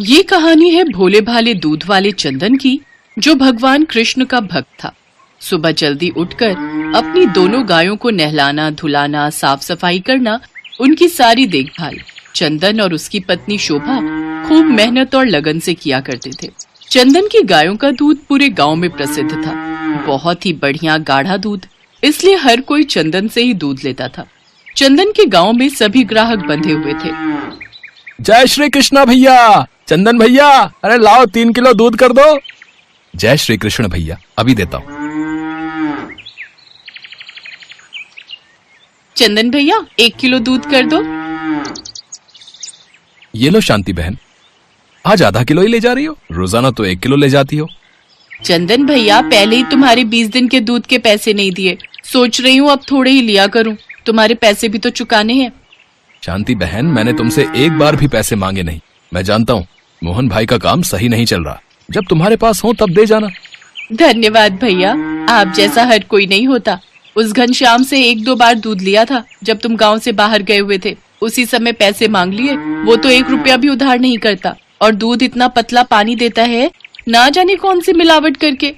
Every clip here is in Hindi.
ये कहानी है भोले भाले दूध वाले चंदन की, जो भगवान कृष्ण का भक्त था। सुबह जल्दी उठकर अपनी दोनों गायों को नहलाना, धुलाना, साफ सफाई करना, उनकी सारी देखभाल चंदन और उसकी पत्नी शोभा खूब मेहनत और लगन से किया करते थे। चंदन की गायों का दूध पूरे गांव में प्रसिद्ध था। बहुत ही बढ़िया गाढ़ा दूध, इसलिए हर कोई चंदन से ही दूध लेता था। चंदन के गांव में सभी ग्राहक बंधे हुए थे। जय श्री कृष्णा भैया, चंदन भैया, अरे लाओ 3 किलो दूध कर दो। जय श्री कृष्ण भैया, अभी देता हूँ। चंदन भैया 1 किलो दूध कर दो। ये लो शांति बहन, आज आधा किलो ही ले जा रही हो, रोजाना तो 1 किलो ले जाती हो। चंदन भैया पहले ही तुम्हारे 20 दिन के दूध के पैसे नहीं दिए, सोच रही हूँ अब थोड़े ही लिया करूँ, तुम्हारे पैसे भी तो चुकाने हैं। शांति बहन, मैंने तुमसे एक बार भी पैसे मांगे नहीं। मैं जानता हूँ मोहन भाई का काम सही नहीं चल रहा, जब तुम्हारे पास हो तब दे जाना। धन्यवाद भैया, आप जैसा हर कोई नहीं होता। उस घनश्याम से 1-2 बार दूध लिया था जब तुम गांव से बाहर गए हुए थे, उसी समय पैसे मांग लिए। वो तो 1 रुपया भी उधार नहीं करता और दूध इतना पतला पानी देता है, ना जाने कौन सी मिलावट करके।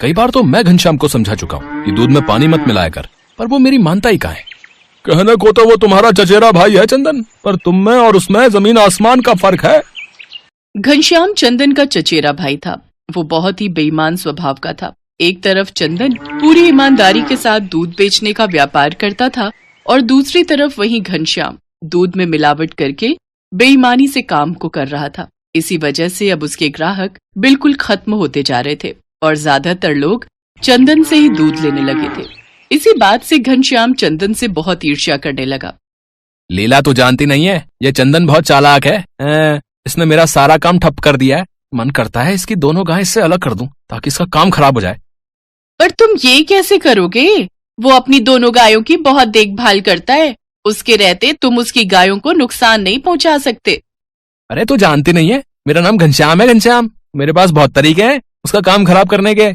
कई बार तो मैं घनश्याम को समझा चुका हूँ कि दूध में पानी मत मिलाया कर, पर वो मेरी मानता ही कहाँ है। कहने को तो वो तुम्हारा चचेरा भाई है चंदन, पर तुम में और उसमें जमीन आसमान का फर्क है। घनश्याम चंदन का चचेरा भाई था। वो बहुत ही बेईमान स्वभाव का था। एक तरफ चंदन पूरी ईमानदारी के साथ दूध बेचने का व्यापार करता था और दूसरी तरफ वही घनश्याम दूध में मिलावट करके बेईमानी से काम को कर रहा था। इसी वजह से अब उसके ग्राहक बिल्कुल खत्म होते जा रहे थे और ज्यादातर लोग चंदन से ही दूध लेने लगे थे। इसी बात से घनश्याम चंदन से बहुत ईर्ष्या करने लगा। लीला तू जानती नहीं है, ये चंदन बहुत चालाक है। इसने मेरा सारा काम ठप कर दिया है। मन करता है इसकी दोनों गायें इससे अलग कर दूं ताकि इसका काम खराब हो जाए। पर तुम ये कैसे करोगे? वो अपनी दोनों गायों की बहुत देखभाल करता है, उसके रहते तुम उसकी गायों को नुकसान नहीं पहुंचा सकते। अरे तू जानती नहीं है, मेरा नाम घनश्याम है। घनश्याम, मेरे पास बहुत तरीके हैं उसका काम खराब करने के।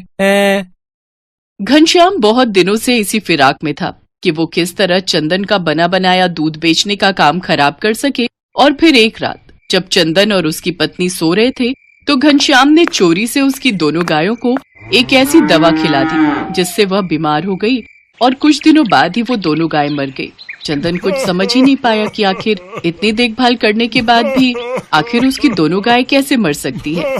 घनश्याम बहुत दिनों से इसी फिराक में था कि वो किस तरह चंदन का बना बनाया दूध बेचने का काम खराब कर सके। और फिर एक रात जब चंदन और उसकी पत्नी सो रहे थे तो घनश्याम ने चोरी से उसकी दोनों गायों को एक ऐसी दवा खिला दी जिससे वह बीमार हो गई और कुछ दिनों बाद ही वो दोनों गायें मर गई। चंदन कुछ समझ ही नहीं पाया कि आखिर इतनी देखभाल करने के बाद भी आखिर उसकी दोनों गायें कैसे मर सकती है।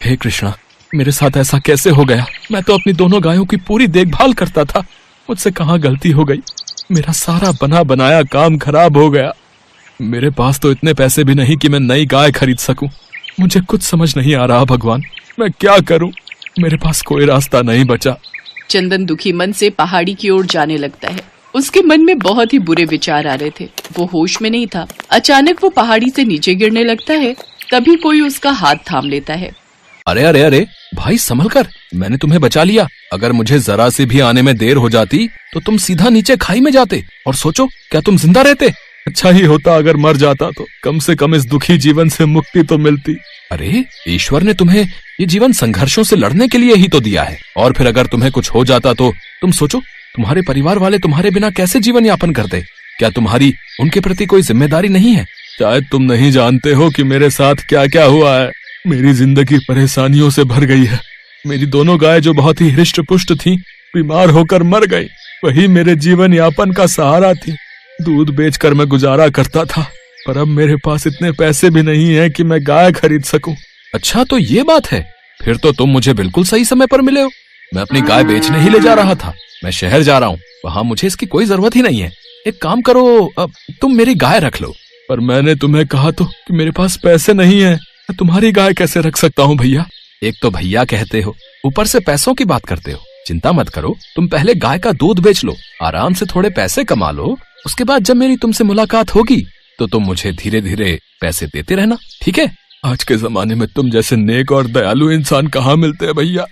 हे कृष्णा, मेरे साथ ऐसा कैसे हो गया? मैं तो अपनी दोनों गायों की पूरी देखभाल करता था, मुझसे कहाँ गलती हो गई? मेरा सारा बना बनाया काम खराब हो गया। मेरे पास तो इतने पैसे भी नहीं कि मैं नई गाय खरीद सकूं। मुझे कुछ समझ नहीं आ रहा भगवान, मैं क्या करूं? मेरे पास कोई रास्ता नहीं बचा। चंदन दुखी मन से पहाड़ी की ओर जाने लगता है। उसके मन में बहुत ही बुरे विचार आ रहे थे, वो होश में नहीं था। अचानक वो पहाड़ी से नीचे गिरने लगता है, तभी कोई उसका हाथ थाम लेता है। अरे अरे अरे भाई, संभल कर, मैंने तुम्हें बचा लिया। अगर मुझे जरा सी भी आने में देर हो जाती तो तुम सीधा नीचे खाई में जाते, और सोचो क्या तुम जिंदा रहते? अच्छा ही होता अगर मर जाता तो, कम से कम इस दुखी जीवन से मुक्ति तो मिलती। अरे ईश्वर ने तुम्हें ये जीवन संघर्षों से लड़ने के लिए ही तो दिया है, और फिर अगर तुम्हें कुछ हो जाता तो तुम सोचो तुम्हारे परिवार वाले तुम्हारे बिना कैसे जीवन यापन करते? क्या तुम्हारी उनके प्रति कोई जिम्मेदारी नहीं है? शायद तुम नहीं जानते हो कि मेरे साथ क्या क्या हुआ है। मेरी जिंदगी परेशानियों से भर गई है। मेरी दोनों गाय जो बहुत ही हृष्ट पुष्ट थीं, बीमार होकर मर गई। वही मेरे जीवन यापन का सहारा थी। दूध बेचकर मैं गुजारा करता था, पर अब मेरे पास इतने पैसे भी नहीं है कि मैं गाय खरीद सकूं। अच्छा तो ये बात है, फिर तो तुम मुझे बिल्कुल सही समय पर मिले हो। मैं अपनी गाय बेचने ही ले जा रहा था। मैं शहर जा रहा हूँ, वहां मुझे इसकी कोई जरूरत ही नहीं है। एक काम करो, अब तुम मेरी गाय रख लो। पर मैंने तुम्हें कहा तो कि मेरे पास पैसे नहीं है, मैं तुम्हारी गाय कैसे रख सकता हूँ भैया? एक तो भैया कहते हो, ऊपर से पैसों की बात करते हो। चिंता मत करो, तुम पहले गाय का दूध बेच लो, आराम से थोड़े पैसे कमा लो। उसके बाद जब मेरी तुमसे मुलाकात होगी तो तुम मुझे धीरे धीरे पैसे देते रहना, ठीक है? आज के जमाने में तुम जैसे नेक और दयालु इंसान कहाँ मिलते हैं भैया।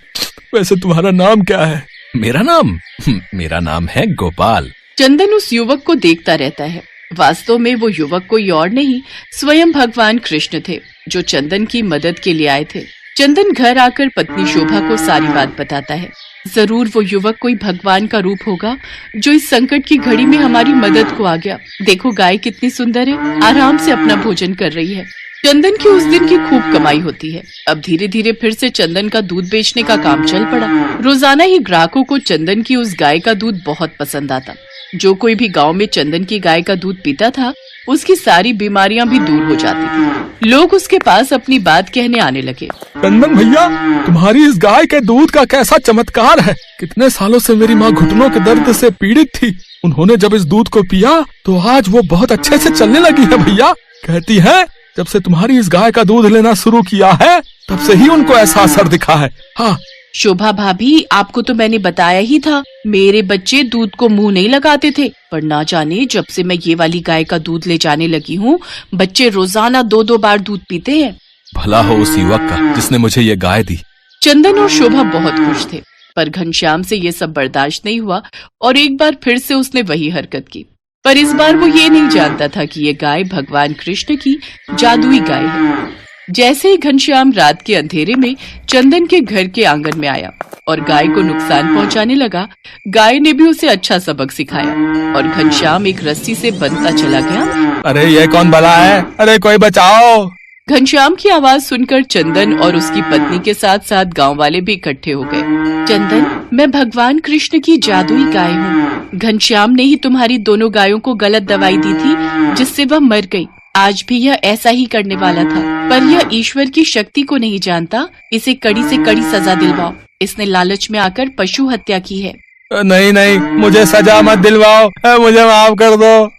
वैसे तुम्हारा नाम क्या है? मेरा नाम है गोपाल। चंदन उस युवक को देखता रहता है। वास्तव में वो युवक कोई और नहीं, स्वयं भगवान कृष्ण थे, जो चंदन की मदद के लिए आए थे। चंदन घर आकर पत्नी शोभा को सारी बात बताता है। जरूर वो युवक कोई भगवान का रूप होगा जो इस संकट की घड़ी में हमारी मदद को आ गया। देखो गाय कितनी सुंदर है, आराम से अपना भोजन कर रही है। चंदन की उस दिन की खूब कमाई होती है। अब धीरे धीरे फिर से चंदन का दूध बेचने का काम चल पड़ा। रोजाना ही ग्राहकों को चंदन की उस गाय का दूध बहुत पसंद आता। जो कोई भी गांव में चंदन की गाय का दूध पीता था, उसकी सारी बीमारियां भी दूर हो जाती थी। लोग उसके पास अपनी बात कहने आने लगे। चंदन भैया, तुम्हारी इस गाय के दूध का कैसा चमत्कार है। कितने सालों से मेरी माँ घुटनों के दर्द से पीड़ित थी। उन्होंने जब इस दूध को पिया तो आज वो बहुत अच्छे से चलने लगी है भैया। कहती है जब से तुम्हारी इस गाय का दूध लेना शुरू किया है तब से ही उनको ऐसा असर दिखा है। हाँ शोभा भाभी, आपको तो मैंने बताया ही था, मेरे बच्चे दूध को मुंह नहीं लगाते थे, पर ना जाने जब से मैं ये वाली गाय का दूध ले जाने लगी हूँ, बच्चे रोजाना 2-2 बार दूध पीते हैं। भला हो उस युवक का जिसने मुझे ये गाय दी। चंदन और शोभा बहुत खुश थे, पर घनश्याम से ये सब बर्दाश्त नहीं हुआ और एक बार फिर से उसने वही हरकत की। पर इस बार वो ये नहीं जानता था कि ये गाय भगवान कृष्ण की जादुई गाय है। जैसे ही घनश्याम रात के अंधेरे में चंदन के घर के आंगन में आया और गाय को नुकसान पहुंचाने लगा, गाय ने भी उसे अच्छा सबक सिखाया और घनश्याम एक रस्सी से बंधता चला गया। अरे ये कौन भला है? अरे कोई बचाओ। घनश्याम की आवाज सुनकर चंदन और उसकी पत्नी के साथ साथ गांव वाले भी इकट्ठे हो गए। चंदन, मैं भगवान कृष्ण की जादुई गाय हूँ। घनश्याम ने ही तुम्हारी दोनों गायों को गलत दवाई दी थी जिससे वह मर गई। आज भी यह ऐसा ही करने वाला था, पर यह ईश्वर की शक्ति को नहीं जानता। इसे कड़ी से कड़ी सजा दिलवाओ। इसने लालच में आकर पशु हत्या की है। नहीं नहीं, मुझे सजा मत दिलवाओ, मुझे माफ कर दो।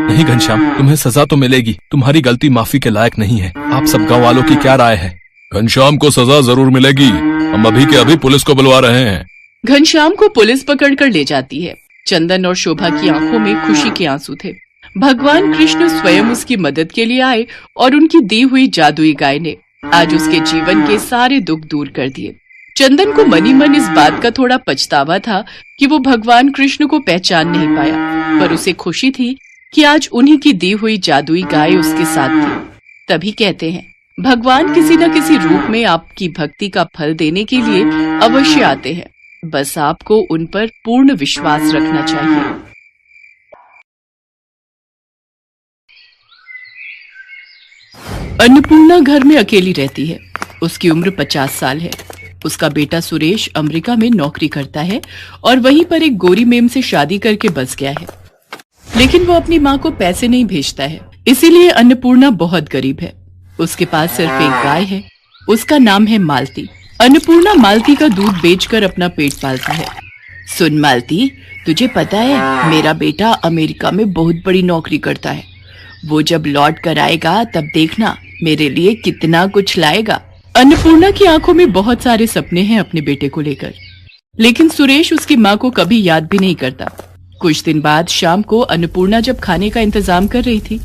नहीं घनश्याम, तुम्हें सजा तो मिलेगी। तुम्हारी गलती माफी के लायक नहीं है। आप सब गाँव वालों की क्या राय है? घनश्याम को सजा जरूर मिलेगी। हम अभी के अभी पुलिस को बुलवा रहे हैं। घनश्याम को पुलिस पकड़कर ले जाती है। चंदन और शोभा की आंखों में खुशी के आंसू थे। भगवान कृष्ण स्वयं उसकी मदद के लिए आए और उनकी दी हुई जादुई गाय ने आज उसके जीवन के सारे दुख दूर कर दिए। चंदन को मनी मन इस बात का थोड़ा पछतावा था कि वो भगवान कृष्ण को पहचान नहीं पाया, पर उसे खुशी थी कि आज उन्हीं की दी हुई जादुई गाय उसके साथ थी। तभी कहते हैं, भगवान किसी न किसी रूप में आपकी भक्ति का फल देने के लिए अवश्य आते हैं। बस आपको उन पर पूर्ण विश्वास रखना चाहिए। अन्नपूर्णा घर में अकेली रहती है। उसकी उम्र 50 साल है। उसका बेटा सुरेश अमेरिका में नौकरी करता है और वहीं पर एक गोरी मेम से शादी करके बस गया है, लेकिन वो अपनी माँ को पैसे नहीं भेजता है, इसीलिए अन्नपूर्णा बहुत गरीब है। उसके पास सिर्फ एक गाय है, उसका नाम है मालती। अन्नपूर्णा मालती का दूध बेचकर अपना पेट पालती है। सुन मालती, तुझे पता है मेरा बेटा अमेरिका में बहुत बड़ी नौकरी करता है। वो जब लौट कर आएगा तब देखना मेरे लिए कितना कुछ लाएगा। अन्नपूर्णा की आंखों में बहुत सारे सपने हैं अपने बेटे को लेकर, लेकिन सुरेश उसकी माँ को कभी याद भी नहीं करता। कुछ दिन बाद शाम को अन्नपूर्णा जब खाने का इंतजाम कर रही थी,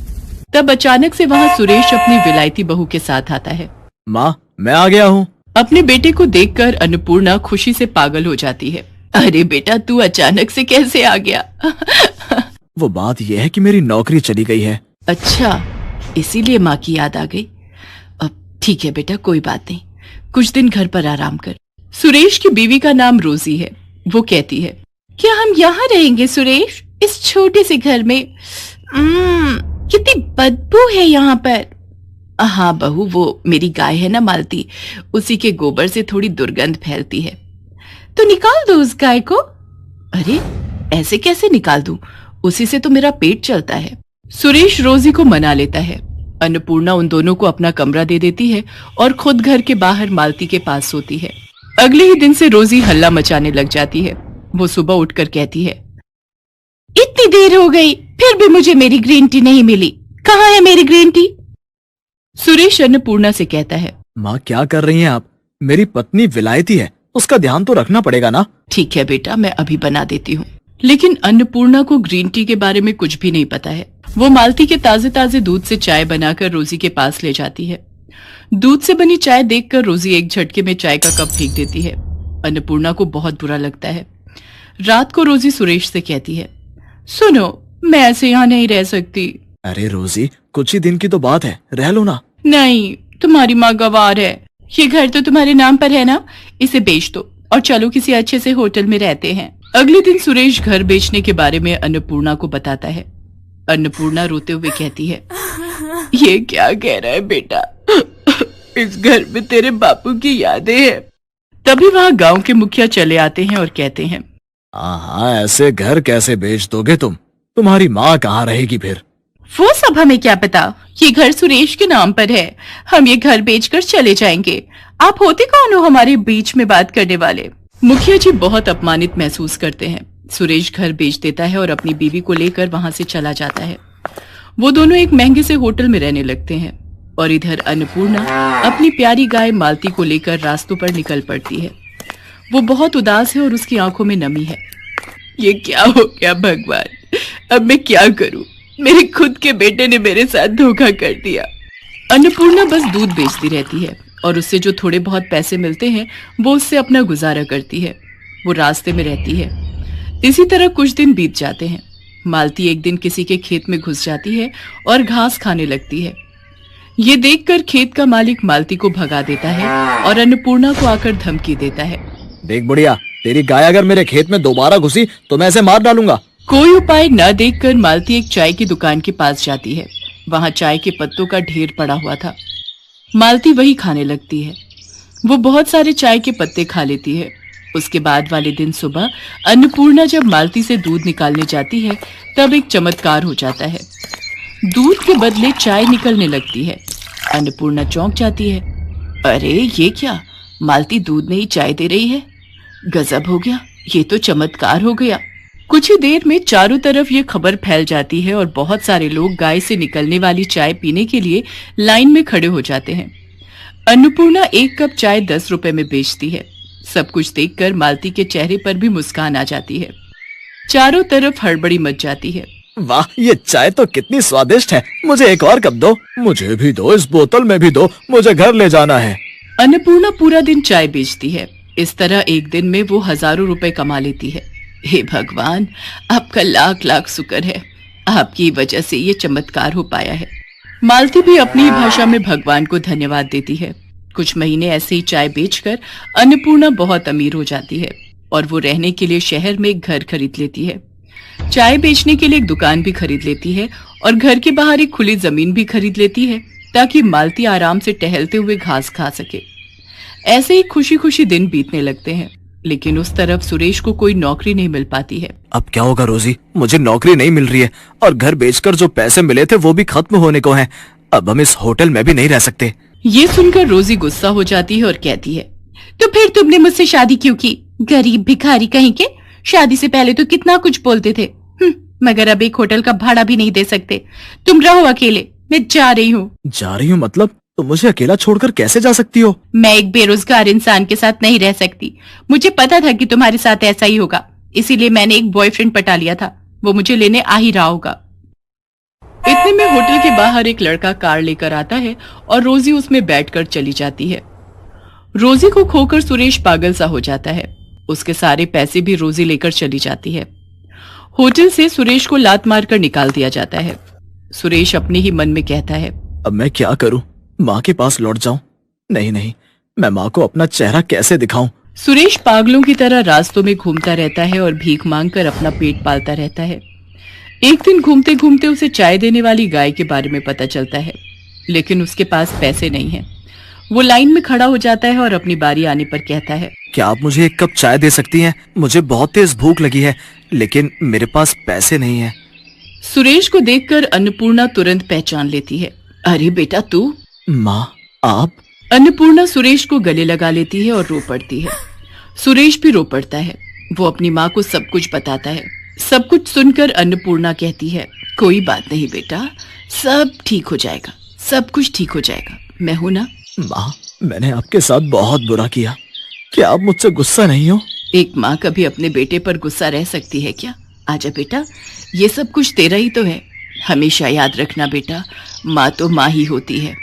तब अचानक से वहाँ सुरेश अपनी विलायती बहू के साथ आता है। माँ, मैं आ गया हूँ। अपने बेटे को देखकर अन्नपूर्णा खुशी से पागल हो जाती है। अरे बेटा, तू अचानक से कैसे आ गया? वो बात यह है कि मेरी नौकरी चली गई है। अच्छा, इसीलिए माँ की याद आ गई। अब ठीक है बेटा, कोई बात नहीं, कुछ दिन घर पर आराम कर। सुरेश की बीवी का नाम रोजी है। वो कहती है, क्या हम यहाँ रहेंगे सुरेश, इस छोटे से घर में? कितनी बदबू है यहाँ पर। हाँ बहू, वो मेरी गाय है ना मालती, उसी के गोबर से थोड़ी दुर्गंध फैलती है। तो निकाल दो उस गाय को। अरे ऐसे कैसे निकाल दूं, उसी से तो मेरा पेट चलता है। सुरेश रोजी को मना लेता है। अन्नपूर्णा उन दोनों को अपना कमरा दे देती है और खुद घर के बाहर मालती के पास सोती है। अगले ही दिन से रोजी हल्ला मचाने लग जाती है। वो सुबह उठकर कहती है, इतनी देर हो गई फिर भी मुझे मेरी ग्रीन टी नहीं मिली, कहाँ है मेरी ग्रीन टी? सुरेश अन्नपूर्णा से कहता है, माँ क्या कर रही हैं आप? मेरी पत्नी विलायती है, उसका ध्यान तो रखना पड़ेगा ना। ठीक है बेटा, मैं अभी बना देती हूँ। लेकिन अन्नपूर्णा को ग्रीन टी के बारे में कुछ भी नहीं पता है। वो मालती के ताजे ताजे दूध से चाय बनाकर रोजी के पास ले जाती है। दूध से बनी चाय देखकर रोजी एक झटके में चाय का कप फेंक देती है। अन्नपूर्णा को बहुत बुरा लगता है। रात को रोजी सुरेश से कहती है, सुनो, मैं ऐसे यहाँ नहीं रह सकती। अरे रोजी, कुछ ही दिन की तो बात है, रह लो ना। नहीं, तुम्हारी माँ गवार है। ये घर तो तुम्हारे नाम पर है ना, इसे बेच दो और चलो किसी अच्छे से होटल में रहते हैं। अगले दिन सुरेश घर बेचने के बारे में अन्नपूर्णा को बताता है। अन्नपूर्णा रोते हुए कहती है, ये क्या कह रहा है बेटा, इस घर में तेरे बापू की यादें हैं। तभी वहाँ गांव के मुखिया चले आते हैं और कहते हैं, हाँ, ऐसे घर कैसे बेच दोगे तुम? तुम्हारी माँ कहाँ रहेगी फिर? वो सब हमें क्या पता, ये घर सुरेश के नाम पर है। हम ये घर बेचकर चले जाएंगे। आप होते कौन हो हमारे बीच में बात करने वाले? मुखिया जी बहुत अपमानित महसूस करते हैं। सुरेश घर बेच देता है और अपनी बीवी को लेकर वहां से चला जाता है। वो दोनों एक महंगे से होटल में रहने लगते हैं और इधर अन्नपूर्णा अपनी प्यारी गाय मालती को लेकर रास्तों पर निकल पड़ती है। वो बहुत उदास है और उसकी आंखों में नमी है। ये क्या हो गया भगवान, अब मैं क्या करूं? मेरे खुद के बेटे ने मेरे साथ धोखा कर दिया। अन्नपूर्णा बस दूध बेचती रहती है और उससे जो थोड़े बहुत पैसे मिलते हैं वो उससे अपना गुजारा करती है। वो रास्ते में रहती है। इसी तरह कुछ दिन बीत जाते हैं। मालती एक दिन किसी के खेत में घुस जाती है और घास खाने लगती है। ये देखकर खेत का मालिक मालती को भगा देता है और अन्नपूर्णा को आकर धमकी देता है, देख बुढ़िया, तेरी गाय अगर मेरे खेत में दोबारा घुसी तो मैं इसे मार डालूंगा। कोई उपाय न देखकर मालती एक चाय की दुकान के पास जाती है। वहां चाय के पत्तों का ढेर पड़ा हुआ था। मालती वही खाने लगती है। वो बहुत सारे चाय के पत्ते खा लेती है। उसके बाद वाले दिन सुबह अन्नपूर्णा जब मालती से दूध निकालने जाती है तब एक चमत्कार हो जाता है। दूध के बदले चाय निकलने लगती है। अन्नपूर्णा चौंक जाती है। अरे ये क्या, मालती दूध नहीं चाय दे रही है? गजब हो गया, ये तो चमत्कार हो गया। कुछ ही देर में चारों तरफ ये खबर फैल जाती है और बहुत सारे लोग गाय से निकलने वाली चाय पीने के लिए लाइन में खड़े हो जाते हैं। अन्नपूर्णा एक कप चाय 10 रुपए में बेचती है। सब कुछ देखकर मालती के चेहरे पर भी मुस्कान आ जाती है। चारों तरफ हड़बड़ी मच जाती है। वाह, ये चाय तो कितनी स्वादिष्ट है। मुझे एक और कप दो। मुझे भी दो, इस बोतल में भी दो, मुझे घर ले जाना है। अन्नपूर्णा पूरा दिन चाय बेचती है। इस तरह एक दिन में वो हजारों रुपए कमा लेती है। हे भगवान, आपका लाख लाख शुक्र है। आपकी वजह से ये चमत्कार हो पाया है। मालती भी अपनी भाषा में भगवान को धन्यवाद देती है। कुछ महीने ऐसे ही चाय बेचकर अन्नपूर्णा बहुत अमीर हो जाती है और वो रहने के लिए शहर में एक घर खरीद लेती है। चाय बेचने के लिए एक दुकान भी खरीद लेती है और घर के बाहर एक खुली जमीन भी खरीद लेती है ताकि मालती आराम से टहलते हुए घास खा सके। ऐसे ही खुशी खुशी दिन बीतने लगते हैं, लेकिन उस तरफ सुरेश को कोई नौकरी नहीं मिल पाती है। अब क्या होगा रोजी? मुझे नौकरी नहीं मिल रही है और घर बेचकर जो पैसे मिले थे वो भी खत्म होने को हैं। अब हम इस होटल में भी नहीं रह सकते। ये सुनकर रोजी गुस्सा हो जाती है और कहती है, तो फिर तुमने मुझसे शादी क्यों की? गरीब भिखारी कहीं के। शादी से पहले तो कितना कुछ बोलते थे, मगर अब एक होटल का भाड़ा भी नहीं दे सकते। तुम रहो अकेले, मैं जा रही हूँ। जा रही हूँ मतलब? तुम मुझे अकेला छोड़कर कैसे जा सकती हो? मैं एक बेरोजगार इंसान के साथ नहीं रह सकती। मुझे पता था कि तुम्हारे साथ ऐसा ही होगा, इसीलिए मैंने एक बॉयफ्रेंड पटा लिया था। वो मुझे लेने आ ही रहा होगा। इतने में होटल के बाहर एक लड़का कार लेकर आता है और रोजी उसमें बैठकर चली जाती है। रोजी को खोकर सुरेश पागल सा हो जाता है। उसके सारे पैसे भी रोजी लेकर चली जाती है। होटल से सुरेश को लात मारकर निकाल दिया जाता है। सुरेश अपने ही मन में कहता है, अब मैं क्या करूं? माँ के पास लौट जाऊं? नहीं, मैं माँ को अपना चेहरा कैसे दिखाऊं? सुरेश पागलों की तरह रास्तों में घूमता रहता है और भीख मांगकर अपना पेट पालता रहता है। एक दिन घूमते घूमते उसे चाय देने वाली गाय के बारे में पता चलता है, लेकिन उसके पास पैसे नहीं है। वो लाइन में खड़ा हो जाता है और अपनी बारी आने पर कहता है, क्या आप मुझे एक कप चाय दे सकती हैं? मुझे बहुत तेज भूख लगी है, लेकिन मेरे पास पैसे नहीं है। सुरेश को देखकर अन्नपूर्णा तुरंत पहचान लेती है। अरे बेटा तू? माँ, आप? अन्नपूर्णा सुरेश को गले लगा लेती है और रो पड़ती है। सुरेश भी रो पड़ता है। वो अपनी माँ को सब कुछ बताता है। सब कुछ सुनकर अन्नपूर्णा कहती है, कोई बात नहीं बेटा, सब ठीक हो जाएगा, सब कुछ ठीक हो जाएगा, मैं हूं ना। माँ, मैंने आपके साथ बहुत बुरा किया, क्या आप मुझसे गुस्सा नहीं हो? एक माँ कभी अपने बेटे पर गुस्सा रह सकती है क्या? आजा बेटा, ये सब कुछ तेरा ही तो है। हमेशा याद रखना बेटा, माँ तो माँ ही होती है।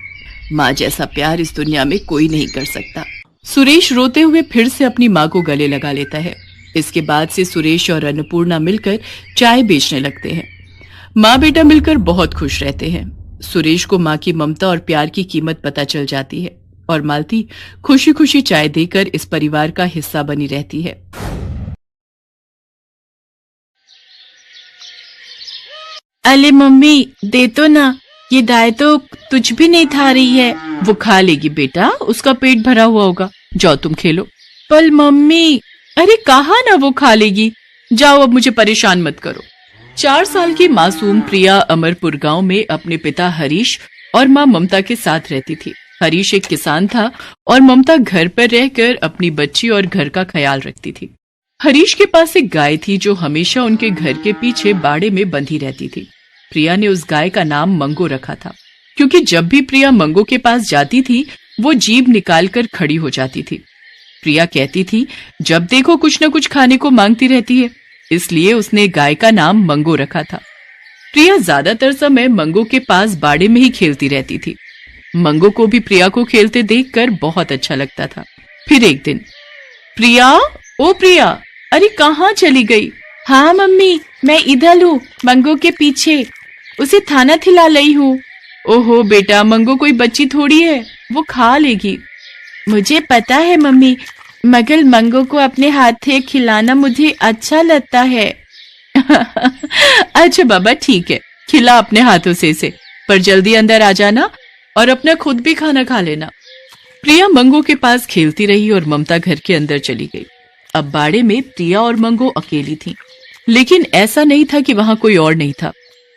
माँ जैसा प्यार इस दुनिया में कोई नहीं कर सकता। सुरेश रोते हुए फिर से अपनी माँ को गले लगा लेता है। इसके बाद से सुरेश और अन्नपूर्णा मिलकर चाय बेचने लगते हैं। माँ बेटा मिलकर बहुत खुश रहते हैं। सुरेश को माँ की ममता और प्यार की कीमत पता चल जाती है और मालती खुशी खुशी चाय देकर इस परिवार का हिस्सा बनी रहती है। अरे मम्मी दे तो ना, ये दाय तो तुझ भी नहीं खा रही है। वो खा लेगी बेटा, उसका पेट भरा हुआ होगा। जाओ तुम खेलो। पर मम्मी, अरे कहा ना वो खा लेगी। जाओ, अब मुझे परेशान मत करो। 4 साल की मासूम प्रिया अमरपुर गांव में अपने पिता हरीश और माँ ममता के साथ रहती थी। हरीश एक किसान था और ममता घर पर रहकर अपनी बच्ची और घर का ख्याल रखती थी। हरीश के पास एक गाय थी जो हमेशा उनके घर के पीछे बाड़े में बंधी रहती थी। प्रिया ने उस गाय का नाम मंगो रखा था, क्योंकि जब भी प्रिया मंगो के पास जाती थी वो जीभ निकालकर खड़ी हो जाती थी। प्रिया कहती थी, जब देखो कुछ न कुछ खाने को मांगती रहती है, इसलिए उसने गाय का नाम मंगो रखा था। प्रिया ज्यादातर समय मंगो के पास बाड़े में ही खेलती रहती थी। मंगो को भी प्रिया को खेलते देखकर बहुत अच्छा लगता था। फिर एक दिन, प्रिया, ओ प्रिया, अरे कहाँ चली गई? हाँ मम्मी, मैं इधर हूँ, मंगो के पीछे, उसे खाना खिला रही हूँ। ओहो बेटा, मंगो कोई बच्ची थोड़ी है, वो खा लेगी। मुझे पता है मम्मी, मगर मंगो को अपने हाथ से खिलाना मुझे अच्छा लगता है। अच्छा बाबा ठीक है, खिला अपने हाथों से इसे, पर जल्दी अंदर आ जाना और अपना खुद भी खाना खा लेना। प्रिया मंगो के पास खेलती रही और ममता घर के अंदर चली गई। अब बाड़े में प्रिया और मंगो अकेली थी, लेकिन ऐसा नहीं था कि वहां कोई और नहीं था।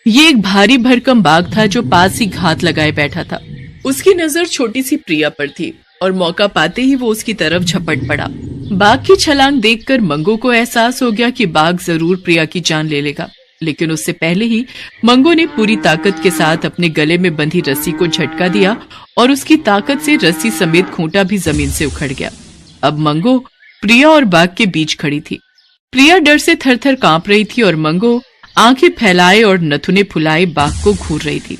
ये एक भारी भरकम बाघ था जो पास ही घात लगाए बैठा था। उसकी नजर छोटी सी प्रिया पर थी और मौका पाते ही वो उसकी तरफ झपट पड़ा। बाघ की छलांग देखकर मंगो को एहसास हो गया कि बाघ जरूर प्रिया की जान ले लेगा, लेकिन उससे पहले ही मंगो ने पूरी ताकत के साथ अपने गले में बंधी रस्सी को झटका दिया और उसकी ताकत से रस्सी समेत खूंटा भी जमीन से उखड़ गया। अब मंगो प्रिया और बाघ के बीच खड़ी थी। प्रिया डर से थर-थर कांप रही थी और मंगो आंखें फैलाए और नथुने फुलाए बाघ को घूर रही थी।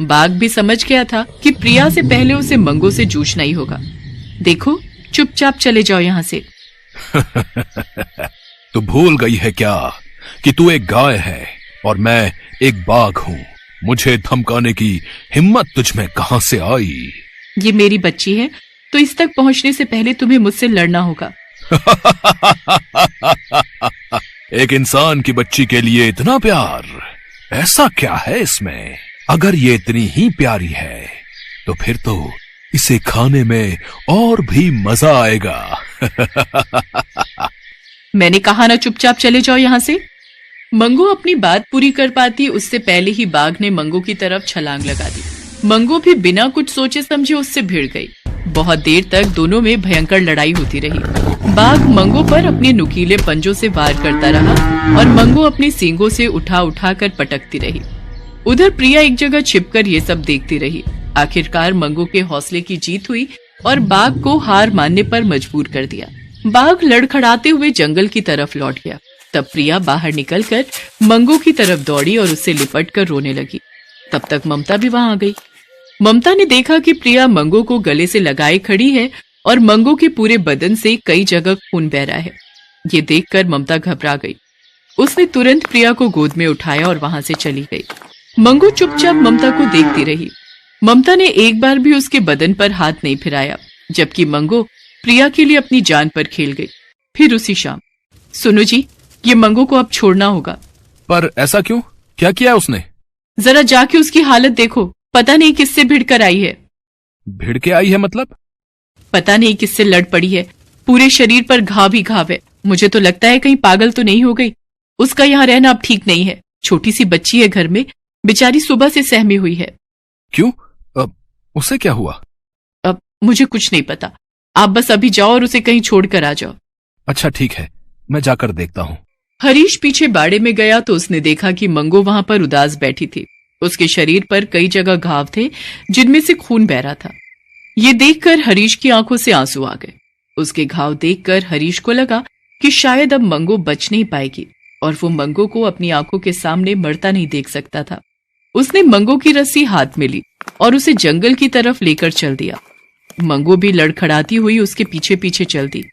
बाघ भी समझ गया था कि प्रिया से पहले उसे मंगो से जूझना ही होगा। देखो, चुपचाप चले जाओ यहाँ से। तू भूल गई है क्या कि तू एक गाय है और मैं एक बाघ हूँ? मुझे धमकाने की हिम्मत तुझ में कहां से आई? ये मेरी बच्ची है, तो इस तक पहुंचने से पहले तुम्हें मुझसे लड़ना होगा। एक इंसान की बच्ची के लिए इतना प्यार, ऐसा क्या है इसमें? अगर ये इतनी ही प्यारी है तो फिर तो इसे खाने में और भी मजा आएगा। मैंने कहा ना, चुपचाप चले जाओ यहाँ से। मंगो अपनी बात पूरी कर पाती उससे पहले ही बाघ ने मंगो की तरफ छलांग लगा दी। मंगो भी बिना कुछ सोचे समझे उससे भिड़ गई। बहुत देर तक दोनों में भयंकर लड़ाई होती रही। बाघ मंगो पर अपने नुकीले पंजों से वार करता रहा और मंगो अपने सींगों से उठा उठा कर पटकती रही। उधर प्रिया एक जगह छिपकर ये सब देखती रही। आखिरकार मंगो के हौसले की जीत हुई और बाघ को हार मानने पर मजबूर कर दिया। बाघ लड़खड़ाते हुए जंगल की तरफ लौट गया। तब प्रिया बाहर निकलकर मंगो की तरफ दौड़ी और उससे लिपट कर रोने लगी। तब तक ममता भी वहां आ गई। ममता ने देखा कि प्रिया मंगो को गले से लगाए खड़ी है और मंगो के पूरे बदन से कई जगह खून बह रहा है। ये देखकर ममता घबरा गई। उसने तुरंत प्रिया को गोद में उठाया और वहां से चली गई। मंगो चुपचाप ममता को देखती रही। ममता ने एक बार भी उसके बदन पर हाथ नहीं फिराया, जबकि मंगो प्रिया के लिए अपनी जान पर खेल गई। फिर उसी शाम, सुनो जी, ये मंगो को अब छोड़ना होगा। पर ऐसा क्यों? क्या किया उसने? जरा जाके उसकी हालत देखो, पता नहीं किससे भिड़ कर आई है। भिड़ के आई है मतलब? पता नहीं किससे लड़ पड़ी है। पूरे शरीर पर घाव ही घाव है। मुझे तो लगता है कहीं पागल तो नहीं हो गई। उसका यहाँ रहना अब ठीक नहीं है। छोटी सी बच्ची है घर में, बेचारी सुबह से सहमी हुई है। क्यों? उसे क्या हुआ? अब मुझे कुछ नहीं पता। आप बस अभी जाओ और उसे कहीं छोड़ कर आ जाओ। अच्छा ठीक है, मैं जाकर देखता हूँ। हरीश पीछे बाड़े में गया तो उसने देखा कि मंगो वहां पर उदास बैठी थी। उसके शरीर पर कई जगह घाव थे जिनमें से खून बह रहा था। ये देखकर हरीश की आंखों से आंसू आ गए। उसके घाव देखकर हरीश को लगा कि शायद अब मंगो बच नहीं पाएगी और वो मंगो को अपनी आंखों के सामने मरता नहीं देख सकता था। उसने मंगो की रस्सी हाथ में ली और उसे जंगल की तरफ लेकर चल दिया। मंगो भी लड़खड़ाती हुई उसके पीछे पीछे चल दी।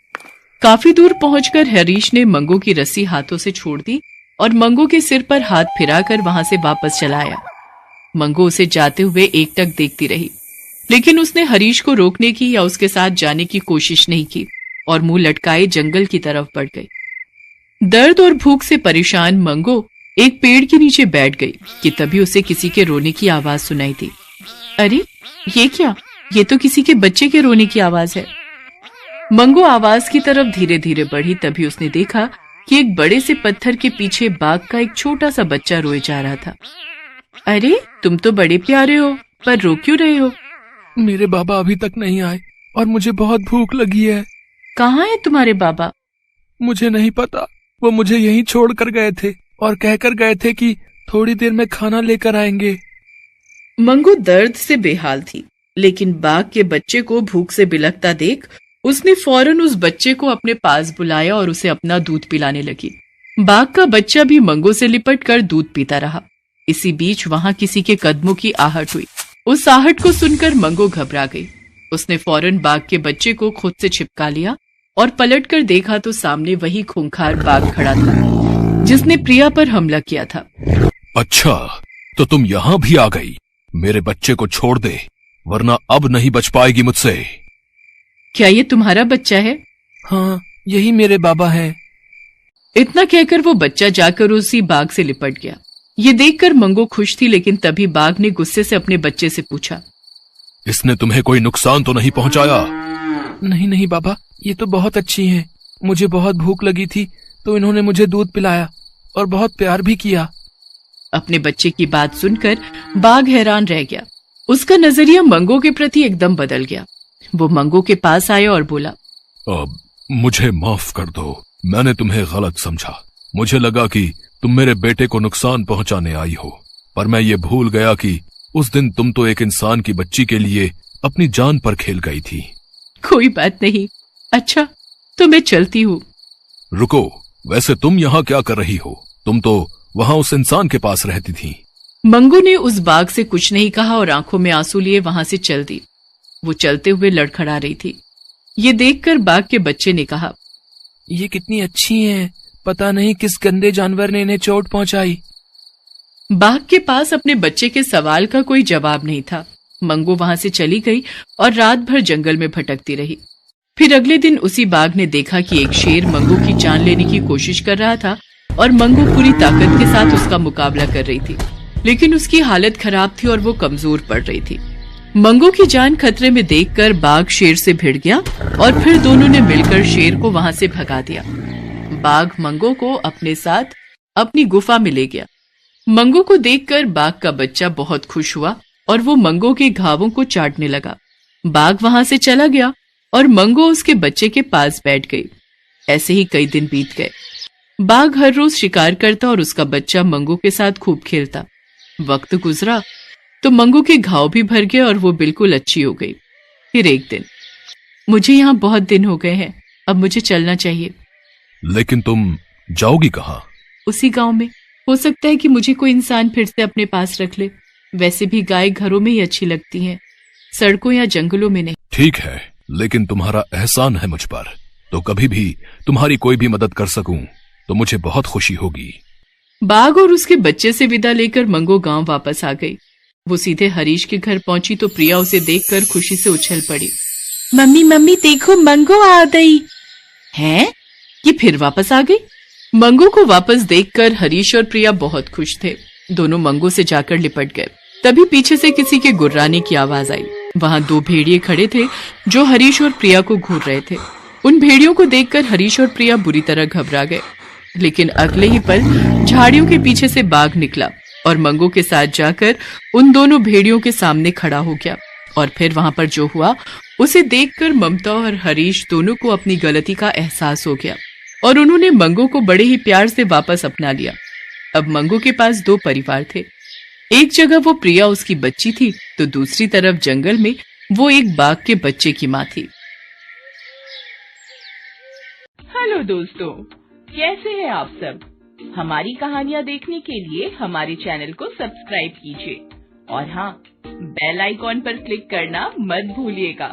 काफी दूर पहुंचकर हरीश ने मंगो की रस्सी हाथों से छोड़ दी और मंगो के सिर पर हाथ फिराकर वहां से वापस चला आया। मंगो उसे जाते हुए एकटक देखती रही, लेकिन उसने हरीश को रोकने की या उसके साथ जाने की कोशिश नहीं की और मुंह लटकाए जंगल की तरफ बढ़ गई। दर्द और भूख से परेशान मंगो एक पेड़ के नीचे बैठ गई कि तभी उसे किसी के रोने की आवाज सुनाई दी। अरे ये क्या? ये तो किसी के बच्चे के रोने की आवाज है। मंगू आवाज की तरफ धीरे धीरे बढ़ी, तभी उसने देखा कि एक बड़े से पत्थर के पीछे बाघ का एक छोटा सा बच्चा रोए जा रहा था। अरे तुम तो बड़े प्यारे हो, पर रो क्यों रहे हो? मेरे बाबा अभी तक नहीं आए और मुझे बहुत भूख लगी है। कहाँ है तुम्हारे बाबा? मुझे नहीं पता, वो मुझे यहीं छोड़ कर गए थे और कहकर गए थे कि थोड़ी देर में खाना लेकर आएंगे। मंगू दर्द से बेहाल थी, लेकिन बाघ के बच्चे को भूख से बिलखता देख उसने फौरन उस बच्चे को अपने पास बुलाया और उसे अपना दूध पिलाने लगी। बाघ का बच्चा भी मंगू से लिपट कर दूध पीता रहा। इसी बीच वहां किसी के कदमों की आहट हुई। उस आहट को सुनकर मंगू घबरा गई। उसने फौरन बाघ के बच्चे को खुद से चिपका लिया और पलटकर देखा तो सामने वही खूंखार बाघ खड़ा था जिसने प्रिया पर हमला किया था। अच्छा, तो तुम यहाँ भी आ गई। मेरे बच्चे को छोड़ दे, वरना अब नहीं बच पाएगी मुझसे। क्या ये तुम्हारा बच्चा है? हाँ, यही मेरे बाबा हैं। इतना कहकर वो बच्चा जाकर उसी बाघ से लिपट गया। ये देखकर मंगू खुश थी, लेकिन तभी बाघ ने गुस्से से अपने बच्चे से पूछा, इसने तुम्हें कोई नुकसान तो नहीं पहुंचाया? नहीं नहीं बाबा, ये तो बहुत अच्छी हैं। मुझे बहुत भूख लगी थी तो इन्होंने मुझे दूध पिलाया और बहुत प्यार भी किया। अपने बच्चे की बात सुनकर बाघ हैरान रह गया। उसका नजरिया मंगू के प्रति एकदम बदल गया। वो मंगू के पास आया और बोला, अब मुझे माफ कर दो, मैंने तुम्हें गलत समझा। मुझे लगा कि तुम मेरे बेटे को नुकसान पहुंचाने आई हो, पर मैं ये भूल गया कि उस दिन तुम तो एक इंसान की बच्ची के लिए अपनी जान पर खेल गई थी। कोई बात नहीं। अच्छा, तो मैं चलती हूँ। रुको, वैसे तुम यहाँ क्या कर रही हो? तुम तो वहाँ उस इंसान के पास रहती थी। मंगू ने उस बाघ से कुछ नहीं कहा और आंखों में आंसू लिए वहां से चल दी। वो चलते हुए लड़खड़ा रही थी। ये देखकर बाघ के बच्चे ने कहा, ये कितनी अच्छी हैं, पता नहीं किस गंदे जानवर ने इन्हें चोट पहुंचाई। बाघ के पास अपने बच्चे के सवाल का कोई जवाब नहीं था। मंगू वहां से चली गई और रात भर जंगल में भटकती रही। फिर अगले दिन उसी बाघ ने देखा कि एक शेर मंगू की जान लेने की कोशिश कर रहा था और मंगू पूरी ताकत के साथ उसका मुकाबला कर रही थी, लेकिन उसकी हालत खराब थी और वो कमजोर पड़ रही थी। मंगू की जान खतरे में देखकर बाघ शेर से भिड़ गया और फिर दोनों ने मिलकर शेर को वहां से भगा दिया। बाघ मंगू को अपने साथ अपनी गुफा में ले गया। मंगू को देखकर बाघ का बच्चा बहुत खुश हुआ और वो मंगू के घावों को चाटने लगा। बाघ वहां से चला गया और मंगू उसके बच्चे के पास बैठ गई। ऐसे ही कई दिन बीत गए। बाघ हर रोज शिकार करता और उसका बच्चा मंगू के साथ खूब खेलता। वक्त गुजरा तो मंगू के घाव भी भर गए और वो बिल्कुल अच्छी हो गई। फिर एक दिन, मुझे यहाँ बहुत दिन हो गए हैं, अब मुझे चलना चाहिए। लेकिन तुम जाओगी कहाँ? उसी गांव में। हो सकता है कि मुझे कोई इंसान फिर से अपने पास रख ले। वैसे भी गाय घरों में ही अच्छी लगती हैं, सड़कों या जंगलों में नहीं। ठीक है, लेकिन तुम्हारा एहसान है मुझ पर, तो कभी भी तुम्हारी कोई भी मदद कर सकूं तो मुझे बहुत खुशी होगी। बाघ और उसके बच्चे से विदा लेकर मंगू गांव वापस आ गई। वो सीधे हरीश के घर पहुंची तो प्रिया उसे देखकर खुशी से उछल पड़ी। मम्मी मम्मी देखो, मंगू आ गई। हैं? ये फिर वापस आ गई? मंगू को वापस देखकर हरीश और प्रिया बहुत खुश थे। दोनों मंगू से जाकर लिपट गए। तभी पीछे से किसी के गुर्राने की आवाज आई। वहां दो भेड़िए खड़े थे जो हरीश और प्रिया को घूर रहे थे। उन भेड़ियों को देखकर हरीश और प्रिया बुरी तरह घबरा गए, लेकिन अगले ही पल झाड़ियों के पीछे से बाघ निकला और मंगू के साथ जाकर उन दोनों भेड़ियों के सामने खड़ा हो गया। और फिर वहां पर जो हुआ उसे देखकर ममता और हरीश दोनों को अपनी गलती का एहसास हो गया और उन्होंने मंगू को बड़े ही प्यार से वापस अपना लिया। अब मंगू के पास दो परिवार थे। एक जगह वो प्रिया उसकी बच्ची थी तो दूसरी तरफ जंगल में वो एक बाघ के बच्चे की माँ थी। हेलो दोस्तों, कैसे हैं आप सब? हमारी कहानियाँ देखने के लिए हमारे चैनल को सब्सक्राइब कीजिए और हाँ, बेल आइकॉन पर क्लिक करना मत भूलिएगा।